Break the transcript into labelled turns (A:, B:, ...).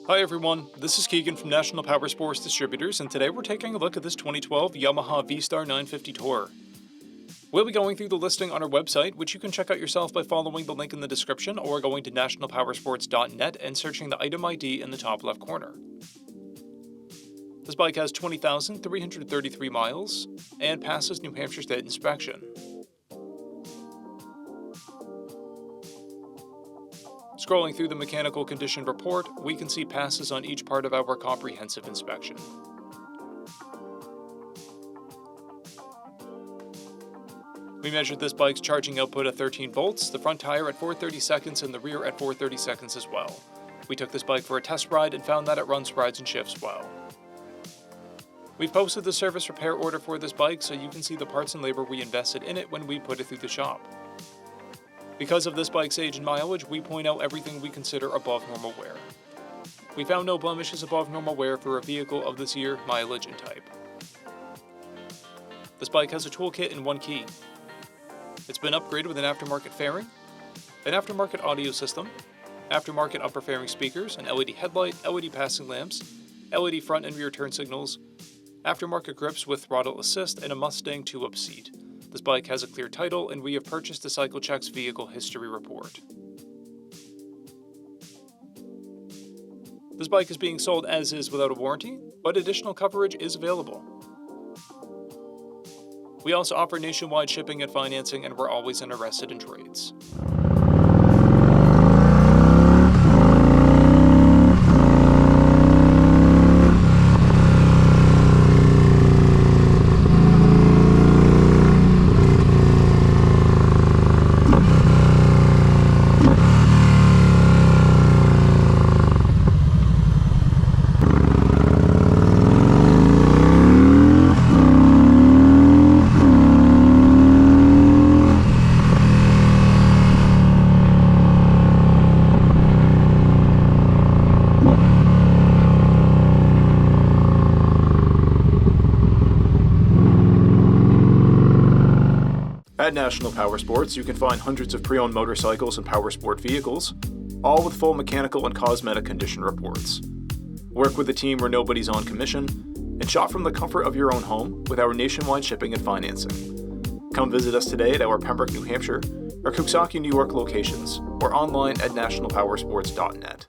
A: Hi everyone, this is Keegan from National Powersports Distributors, and today we're taking a look at this 2012 YAMAHA VSTAR 950 TOURER. We'll be going through the listing on our website, which you can check out yourself by following the link in the description or going to nationalpowersports.net and searching the item ID in the top left corner. This bike has 20,333 miles and passes New Hampshire State inspection. Scrolling through the mechanical condition report, we can see passes on each part of our comprehensive inspection. We measured this bike's charging output at 13 volts, the front tire at 430 seconds and the rear at 430 seconds as well. We took this bike for a test ride and found that it runs, rides, and shifts well. We've posted the service repair order for this bike so you can see the parts and labor we invested in it when we put it through the shop. Because of this bike's age and mileage, we point out everything we consider above normal wear. We found no blemishes above normal wear for a vehicle of this year, mileage, and type. This bike has a toolkit and one key. It's been upgraded with an aftermarket fairing, an aftermarket audio system, aftermarket upper fairing speakers, an LED headlight, LED passing lamps, LED front and rear turn signals, aftermarket grips with throttle assist, and a Mustang 2-up seat. This bike has a clear title, and we have purchased the CycleCheck's vehicle history report. This bike is being sold as is without a warranty, but additional coverage is available. We also offer nationwide shipping and financing, and we're always interested in trades. At National Powersports, you can find hundreds of pre-owned motorcycles and powersport vehicles, all with full mechanical and cosmetic condition reports. Work with a team where nobody's on commission, and shop from the comfort of your own home with our nationwide shipping and financing. Come visit us today at our Pembroke, New Hampshire, or Coxsackie, New York locations, or online at nationalpowersports.net.